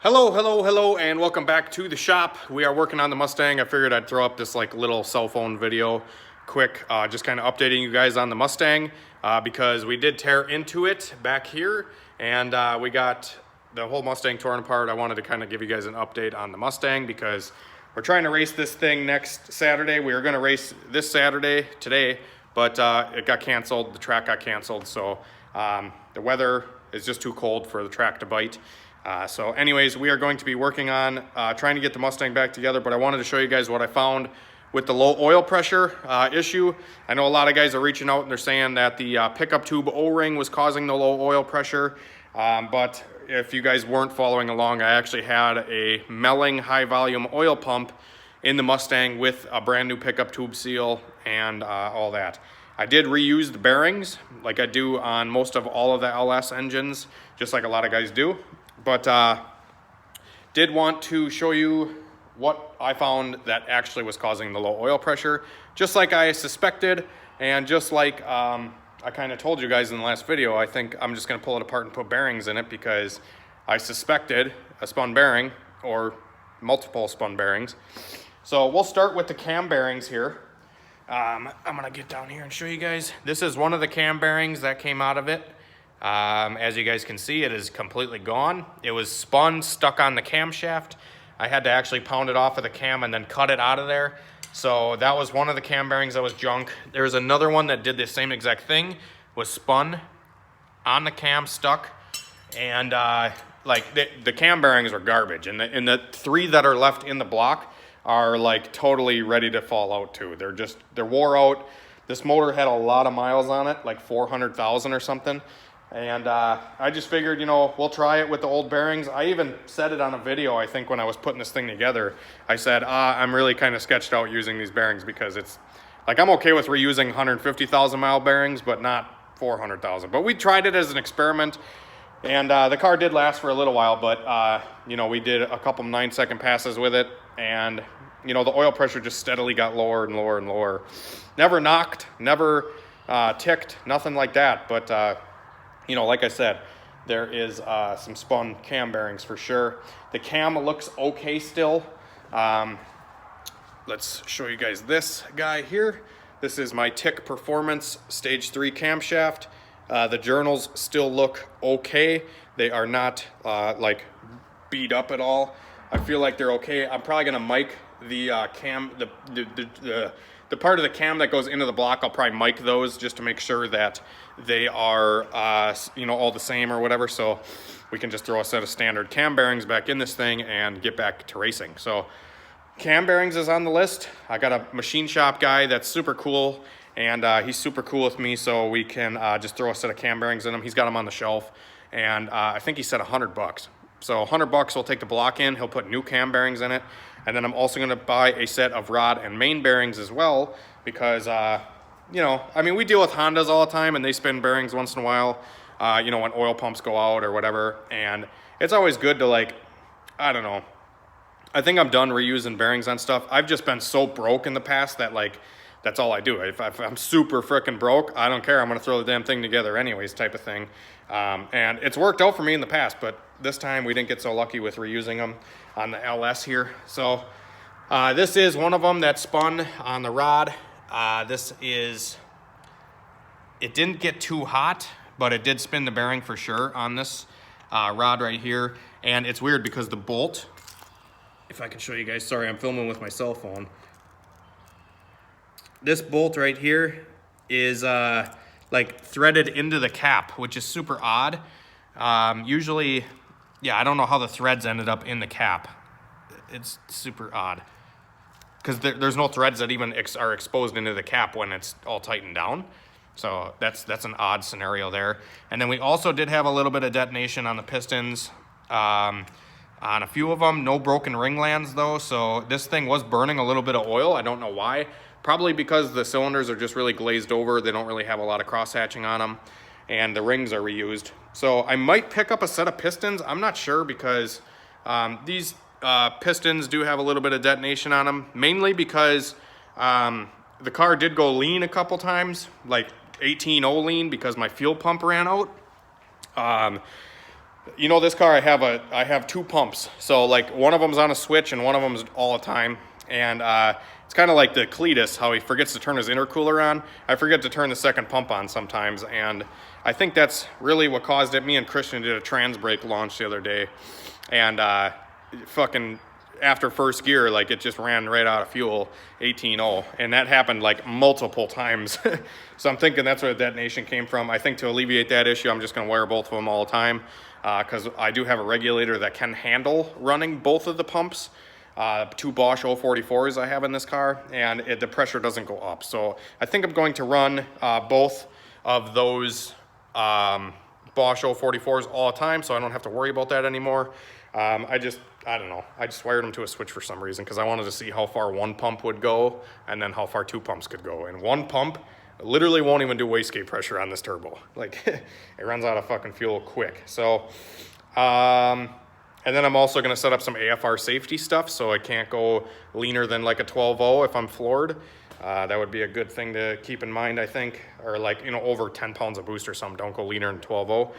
Hello, and welcome back to the shop. We are working on the Mustang. I figured I'd throw up this like little cell phone video quick, just kind of updating you guys on the Mustang because we did tear into it back here, and we got the whole Mustang torn apart. I wanted to kind of give you guys an update on the Mustang because we're trying to race this thing next Saturday. We were going to race this Saturday today, but it got canceled. The track got canceled, so the weather is just too cold for the track to bite. So anyways, we are going to be working on trying to get the Mustang back together, but I wanted to show you guys what I found with the low oil pressure issue. I know a lot of guys are reaching out and they're saying that the pickup tube O-ring was causing the low oil pressure, but if you guys weren't following along, I actually had a Melling high volume oil pump in the Mustang with a brand new pickup tube seal and all that. I did reuse the bearings like I do on most of all of the LS engines, just like a lot of guys do. But did want to show you what I found that actually was causing the low oil pressure, just like I suspected, and just like I kind of told you guys in the last video. I think I'm just going to pull it apart and put bearings in it because I suspected a spun bearing or multiple spun bearings. So we'll start with the cam bearings here. I'm going to get down here and show you guys. This is one of the cam bearings that came out of it. As you guys can see, it is completely gone. It was spun, stuck on the camshaft. I had to actually pound it off of the cam and then cut it out of there. So that was one of the cam bearings that was junk. There's another one that did the same exact thing, was spun on the cam, stuck, and like the cam bearings are garbage. And the three that are left in the block are like totally ready to fall out too. They're wore out. This motor had a lot of miles on it, like 400,000 or something. And I just figured, you know, we'll try it with the old bearings. I even said it on a video, I think, when I was putting this thing together. I said, I'm really kind of sketched out using these bearings because it's, like, I'm okay with reusing 150,000 mile bearings, but not 400,000. But we tried it as an experiment, and the car did last for a little while, but, you know, we did a couple 9-second passes with it, and, you know, the oil pressure just steadily got lower and lower and lower. Never knocked, never ticked, nothing like that, but... you know, like I said, there is some spun cam bearings for sure. The cam looks okay still. Let's show you guys this guy here. This is my TIC Performance Stage 3 camshaft. The journals still look okay. They are not like beat up at all. I feel like they're okay. I'm probably gonna mic the cam, the part of the cam that goes into the block. I'll probably mic those just to make sure that they are, you know, all the same or whatever. So we can just throw a set of standard cam bearings back in this thing and get back to racing. So cam bearings is on the list. I got a machine shop guy that's super cool, and he's super cool with me. So we can just throw a set of cam bearings in him. He's got them on the shelf, and I think he said $100. So $100, we'll take the block in. He'll put new cam bearings in it. And then I'm also going to buy a set of rod and main bearings as well because, you know, I mean, we deal with Hondas all the time and they spin bearings once in a while, you know, when oil pumps go out or whatever. And it's always good to, like, I don't know. I think I'm done reusing bearings on stuff. I've just been so broke in the past that, like, that's all I do. If I'm super freaking broke, I don't care. I'm going to throw the damn thing together anyways, type of thing. And it's worked out for me in the past, but this time we didn't get so lucky with reusing them on the LS here. So this is one of them that spun on the rod. It didn't get too hot, but it did spin the bearing for sure on this rod right here. And it's weird because the bolt, if I can show you guys, sorry, I'm filming with my cell phone. This bolt right here is like threaded into the cap, which is super odd. Usually, yeah, I don't know how the threads ended up in the cap. It's super odd because there's no threads that even are exposed into the cap when it's all tightened down. So that's an odd scenario there. And then we also did have a little bit of detonation on the pistons on a few of them. No broken ring lands though. So this thing was burning a little bit of oil. I don't know why. Probably because the cylinders are just really glazed over. They don't really have a lot of cross hatching on them, and the rings are reused. So I might pick up a set of pistons. I'm not sure because these pistons do have a little bit of detonation on them, mainly because the car did go lean a couple times, like 18.0 lean because my fuel pump ran out. You know, this car, I have two pumps. So like one of them's on a switch and one of them's all the time. And it's kind of like the Cletus, how he forgets to turn his intercooler on. I forget to turn the second pump on sometimes. And I think that's really what caused it. Me and Christian did a trans brake launch the other day. And fucking after first gear, like it just ran right out of fuel, 18.0. And that happened like multiple times. So I'm thinking that's where the detonation came from. I think to alleviate that issue, I'm just gonna wire both of them all the time. Because I do have a regulator that can handle running both of the pumps. Two Bosch 044s I have in this car, and the pressure doesn't go up. So I think I'm going to run both of those Bosch 044s all the time, so I don't have to worry about that anymore. I don't know. I just wired them to a switch for some reason because I wanted to see how far one pump would go and then how far two pumps could go. And one pump literally won't even do wastegate pressure on this turbo. Like, it runs out of fucking fuel quick. So, and then I'm also gonna set up some AFR safety stuff so it can't go leaner than like a 12.0 if I'm floored. That would be a good thing to keep in mind, I think. Or like, you know, over 10 pounds of boost or something, don't go leaner than 12.0.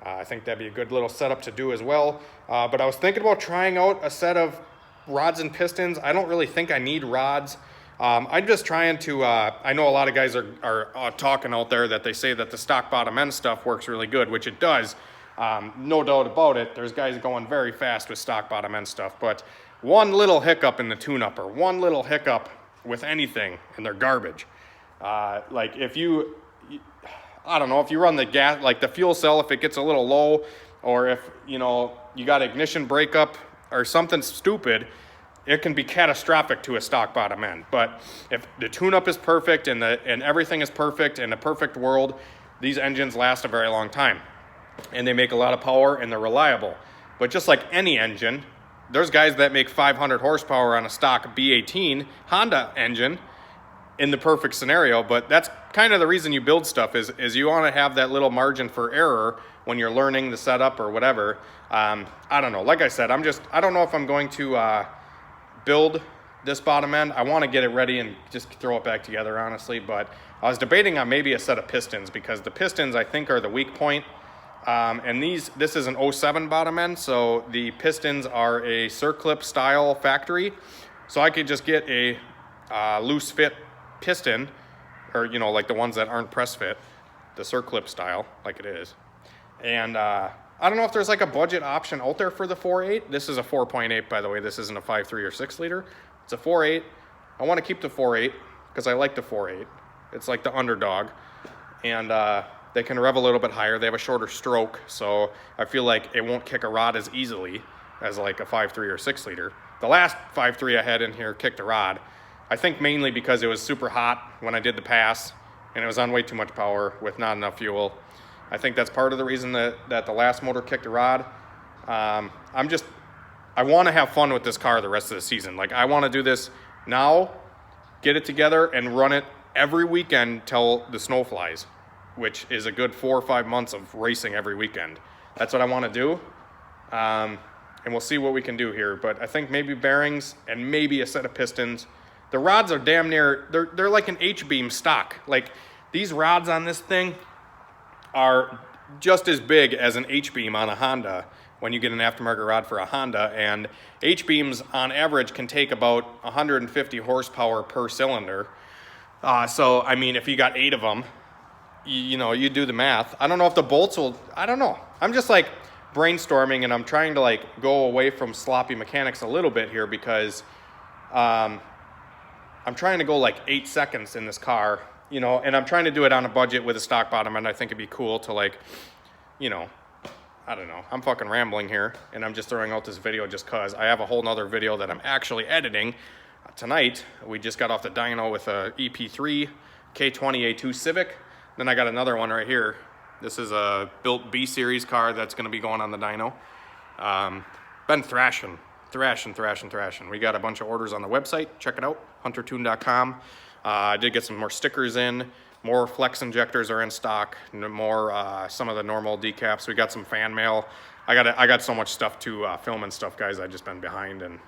I think that'd be a good little setup to do as well. But I was thinking about trying out a set of rods and pistons. I don't really think I need rods. I'm just trying to, I know a lot of guys are talking out there that they say that the stock bottom end stuff works really good, which it does. No doubt about it. There's guys going very fast with stock bottom end stuff, but one little hiccup in the tune-up or one little hiccup with anything and they're garbage. Like if you, I don't know, if you run the gas, like the fuel cell, if it gets a little low, or if, you know, you got ignition breakup or something stupid, it can be catastrophic to a stock bottom end. But if the tune-up is perfect and everything is perfect in a perfect world, these engines last a very long time. And they make a lot of power and they're reliable. But just like any engine, there's guys that make 500 horsepower on a stock B18 Honda engine in the perfect scenario, but that's kind of the reason you build stuff is you want to have that little margin for error when you're learning the setup or whatever. I don't know. Like I said, I don't know if I'm going to build this bottom end. I want to get it ready and just throw it back together, honestly, but I was debating on maybe a set of pistons because the pistons I think are the weak point. And this is an 07 bottom end, so the pistons are a circlip style factory. So I could just get a loose fit piston, or you know, like the ones that aren't press fit, the circlip style, like it is. And I don't know if there's like a budget option out there for the 4.8. This is a 4.8, by the way. This isn't a 5.3 or 6 liter. It's a 4.8. I want to keep the 4.8 because I like the 4.8. It's like the underdog, and they can rev a little bit higher. They have a shorter stroke, so I feel like it won't kick a rod as easily as like a 5.3 or 6 liter. The last 5.3 I had in here kicked a rod. I think mainly because it was super hot when I did the pass and it was on way too much power with not enough fuel. I think that's part of the reason that the last motor kicked a rod. I want to have fun with this car the rest of the season. Like I want to do this now, get it together and run it every weekend till the snow flies, which is a good 4 or 5 months of racing every weekend. That's what I want to do. And we'll see what we can do here. But I think maybe bearings and maybe a set of pistons. The rods are damn near, they're like an H-beam stock. Like these rods on this thing are just as big as an H-beam on a Honda when you get an aftermarket rod for a Honda. And H-beams on average can take about 150 horsepower per cylinder. So, I mean, if you got 8 of them, you know, you do the math. I don't know if the bolts will, I don't know. I'm just like brainstorming and I'm trying to like go away from sloppy mechanics a little bit here because I'm trying to go like 8 seconds in this car, you know, and I'm trying to do it on a budget with a stock bottom, and I think it'd be cool to like, you know, I don't know. I'm fucking rambling here, and I'm just throwing out this video just cause I have a whole nother video that I'm actually editing tonight. We just got off the dyno with a EP3 K20A2 Civic. Then I got another one right here. This is a built B-Series car that's gonna be going on the dyno. Been thrashing. We got a bunch of orders on the website. Check it out, huntertune.com. I did get some more stickers in. More flex injectors are in stock. More some of the normal decaps. We got some fan mail. I got so much stuff to film and stuff, guys. I've just been behind and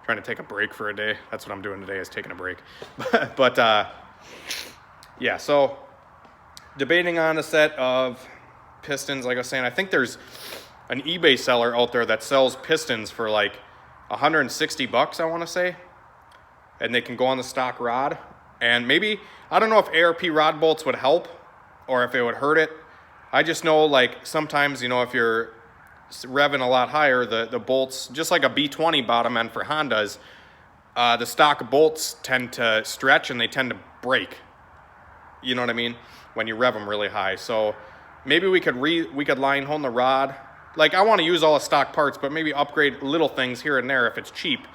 trying to take a break for a day. That's what I'm doing today, is taking a break. but yeah, so debating on a set of pistons, like I was saying, I think there's an eBay seller out there that sells pistons for like 160 bucks, I want to say. And they can go on the stock rod. And maybe, I don't know if ARP rod bolts would help or if it would hurt it. I just know, like, sometimes, you know, if you're revving a lot higher, the bolts, just like a B20 bottom end for Hondas, the stock bolts tend to stretch and they tend to break. You know what I mean? When you rev them really high. So maybe we could line hone the rod. Like, I want to use all the stock parts, but maybe upgrade little things here and there if it's cheap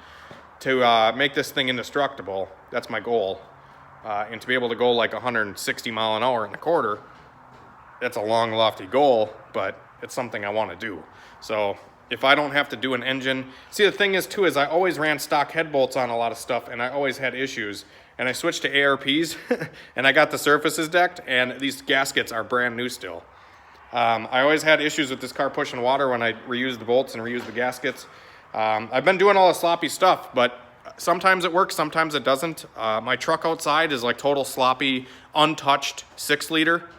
to make this thing indestructible. That's my goal. And to be able to go like 160 mile an hour in the quarter, that's a long, lofty goal, but it's something I want to do. So if I don't have to do an engine, see, the thing is too, is I always ran stock head bolts on a lot of stuff and I always had issues. And I switched to ARPs and I got the surfaces decked, and these gaskets are brand new still. I always had issues with this car pushing water when I reused the bolts and reused the gaskets. I've been doing all the sloppy stuff, but sometimes it works, sometimes it doesn't. My truck outside is like total sloppy, untouched 6-liter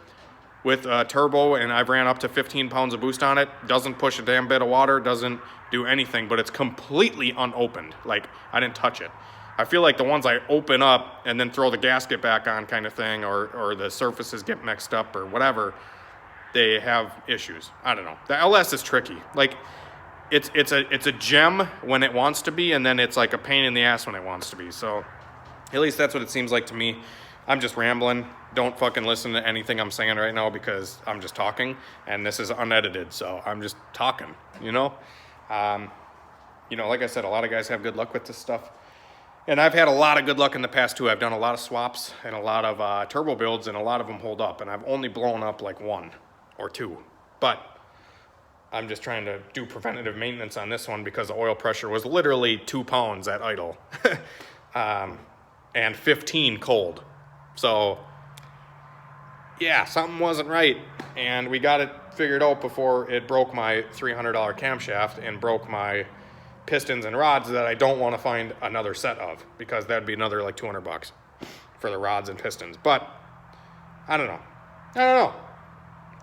with turbo, and I've ran up to 15 pounds of boost on it. Doesn't push a damn bit of water, doesn't do anything, but it's completely unopened. Like, I didn't touch it. I feel like the ones I open up and then throw the gasket back on kind of thing, or the surfaces get mixed up or whatever, they have issues. I don't know. The LS is tricky. Like, it's a gem when it wants to be, and then it's like a pain in the ass when it wants to be. So at least that's what it seems like to me. I'm just rambling. Don't fucking listen to anything I'm saying right now because I'm just talking, and this is unedited, so I'm just talking, you know? You know, like I said, a lot of guys have good luck with this stuff. And I've had a lot of good luck in the past too. I've done a lot of swaps and a lot of turbo builds, and a lot of them hold up, and I've only blown up like 1 or 2. But I'm just trying to do preventative maintenance on this one because the oil pressure was literally 2 pounds at idle and 15 cold. So yeah, something wasn't right, and we got it figured out before it broke my $300 camshaft and broke my pistons and rods that I don't want to find another set of, because that'd be another like 200 bucks for the rods and pistons. But I don't know,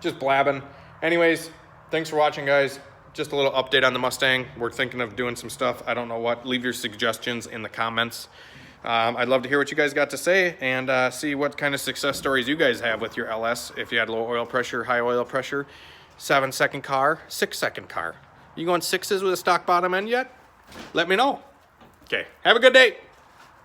just blabbing. Anyways, thanks for watching, guys. Just a little update on the Mustang. We're thinking of doing some stuff. I don't know what. Leave your suggestions in the comments. I'd love to hear what you guys got to say, and see what kind of success stories you guys have with your LS. If you had low oil pressure, high oil pressure, 7-second car, 6-second car. You going 6s with a stock bottom end yet? Let me know. Okay, have a good day.